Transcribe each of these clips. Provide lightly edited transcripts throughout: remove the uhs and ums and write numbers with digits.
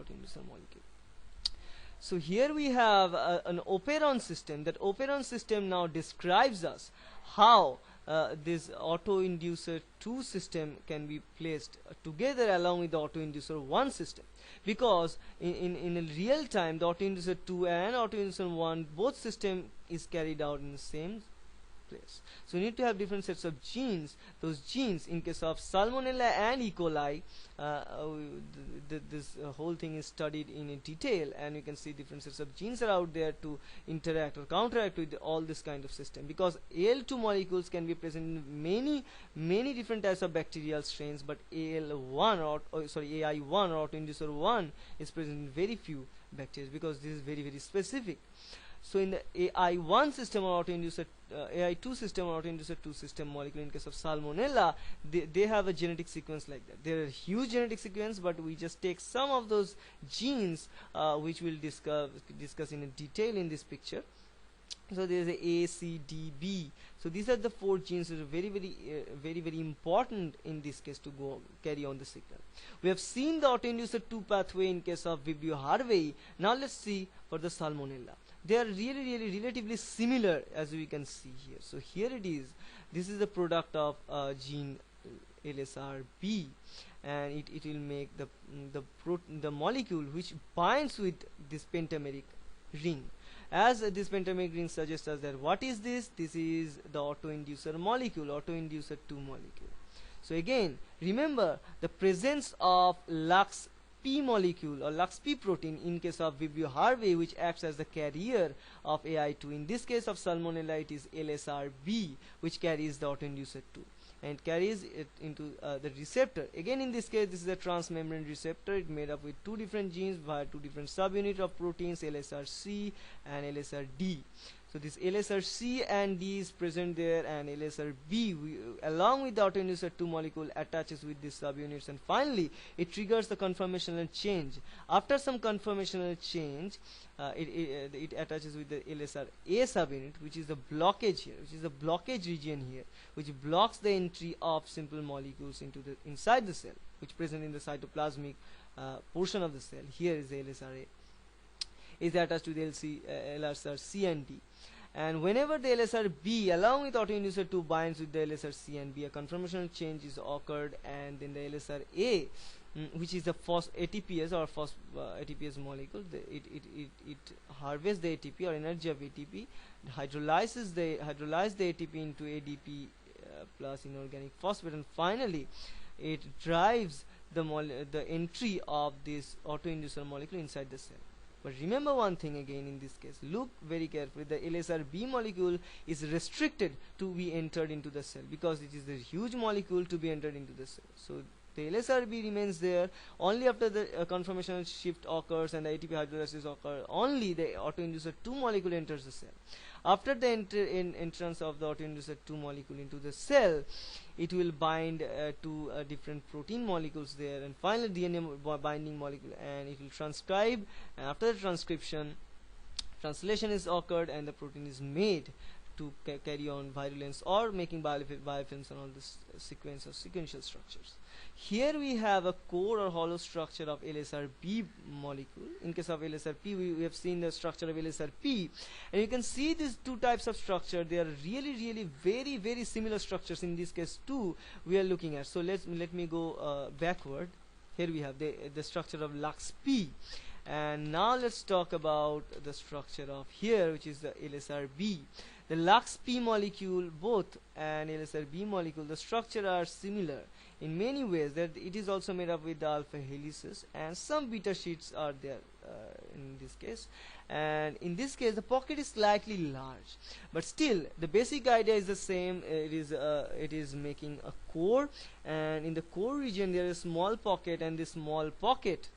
autoinducer molecule. So here we have an operon system. That operon system now describes us how this autoinducer 2 system can be placed together along with the autoinducer 1 system, because in a real time the autoinducer 2 and autoinducer 1 both system is carried out in the same place. So you need to have different sets of genes. Those genes, in case of Salmonella and E. coli, this whole thing is studied in detail, and you can see different sets of genes are out there to interact or counteract with all this kind of system, because AL2 molecules can be present in many different types of bacterial strains, but AI1 or autoinducer 1 is present in very few bacteria, because this is very specific. So in the AI1 system or autoinducer AI2 system or autoinducer 2 system molecule, in case of Salmonella, they have a genetic sequence like that. There are huge genetic sequence, but we just take some of those genes which we'll discuss in detail in this picture. So there is A, C, D, B. So these are the 4 genes that are very important in this case to carry on the signal. We have seen the autoinducer 2 pathway in case of Vibrio harvey. Now let's see for the Salmonella. They are really relatively similar, as we can see here. So here it is. This is the product of gene LSRB, and it will make the molecule which binds with this pentameric ring. As this pentameric ring suggests us that what is this? This is the autoinducer molecule, autoinducer 2 molecule. So again, remember the presence of Lux P molecule or Lux P protein in case of Vibrio harvey, which acts as the carrier of AI2. In this case of Salmonella, it is LSRB which carries the autoinducer 2 and carries it into the receptor. Again, in this case, this is a transmembrane receptor. It made up with 2 different genes via 2 different subunits of proteins, LSRC and LSRD. So this LSRC and D is present there, and LSRB along with the autoinducer 2 molecule attaches with these subunits, and finally it triggers the conformational change. After some conformational change, it attaches with the LSRA subunit, which is the blockage here, which is the blockage region here, which blocks the entry of simple molecules into the inside the cell, which present in the cytoplasmic portion of the cell. Here is the LSRA is attached to the LSRC and D. And whenever the LSRB along with autoinducer 2 binds with the LSRC and B, a conformational change is occurred, and then the LSRA, which is the ATPase or ATPase molecule, it harvests the ATP or energy of ATP, hydrolyzes the ATP into ADP plus inorganic phosphate, and finally it drives the entry of this autoinducer molecule inside the cell. But remember one thing again in this case, look very carefully, the LSRB molecule is restricted to be entered into the cell, because it is a huge molecule to be entered into the cell. So the LSRB remains there. Only after the conformational shift occurs and the ATP hydrolysis occurs, only the autoinducer 2 molecule enters the cell. After the entrance of the autoinducer 2 molecule into the cell, it will bind to different protein molecules there, and finally DNA binding molecule, and it will transcribe, and after the transcription, translation is occurred and the protein is made to carry on virulence or making biofilms and all this sequence of sequential structures. Here we have a core or hollow structure of LSRB molecule. In case of LSRP, we have seen the structure of LSRP, and you can see these 2 types of structure. They are really very similar structures. In this case too we are looking at. So let me go backward. Here we have the structure of Lux P, and now let's talk about the structure of here, which is the LSRB. The Lux P molecule both and LSRB molecule, the structure are similar in many ways. That it is also made up with the alpha helices, and some beta sheets are there in this case, and in this case the pocket is slightly large, but still the basic idea is the same. It is making a core, and in the core region there is a small pocket, and this small pocket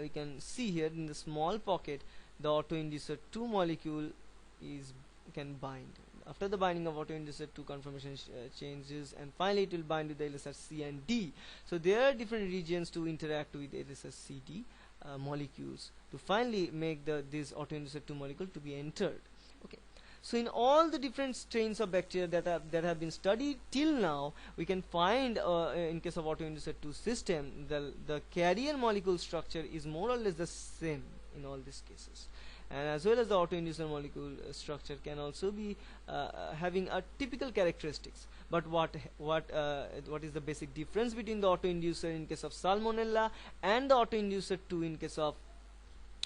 we can see here in the small pocket the autoinducer 2 molecule can bind. After the binding of autoinducer 2, conformation changes, and finally it will bind with the LSRC and D. So there are different regions to interact with LSRC-D molecules to finally make this autoinducer 2 molecule to be entered. Okay, So in all the different strains of bacteria that have been studied till now, we can find in case of autoinducer 2 system, the carrier molecule structure is more or less the same in all these cases, and as well as the autoinducer molecule structure can also be having a typical characteristics. But what is the basic difference between the autoinducer in case of Salmonella and the autoinducer 2 in case of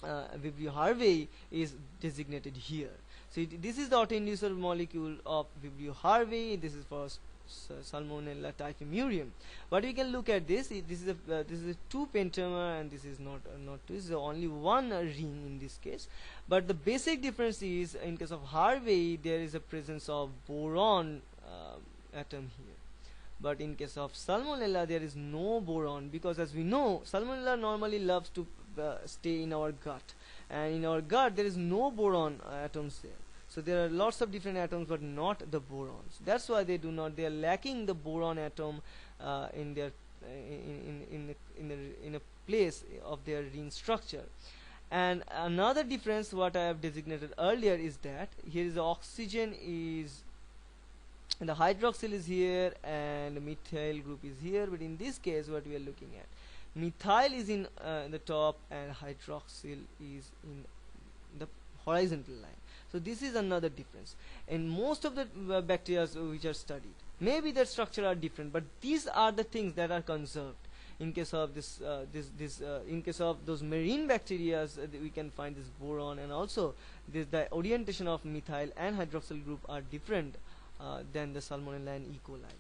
Vibrio harvey is designated here. So this is the autoinducer molecule of Vibrio harvey. This is for Salmonella typhimurium. But we can look at this. This is a 2 pentamer, and this is not 2. This is only one ring in this case. But the basic difference is in case of harvey there is a presence of boron atom here. But in case of Salmonella there is no boron, because as we know, Salmonella normally loves to stay in our gut, and in our gut there is no boron atoms there. So there are lots of different atoms but not the borons. That's why they are lacking the boron atom in their in a place of their ring structure. And another difference what I have designated earlier is that here is the oxygen is, and the hydroxyl is here, and the methyl group is here. But in this case what we are looking at, methyl is in the top and hydroxyl is in the horizontal line. So this is another difference. And most of the bacteria which are studied, maybe their structure are different, but these are the things that are conserved. In case of in case of those marine bacteria, we can find this boron, and also the orientation of methyl and hydroxyl group are different than the Salmonella and E. coli.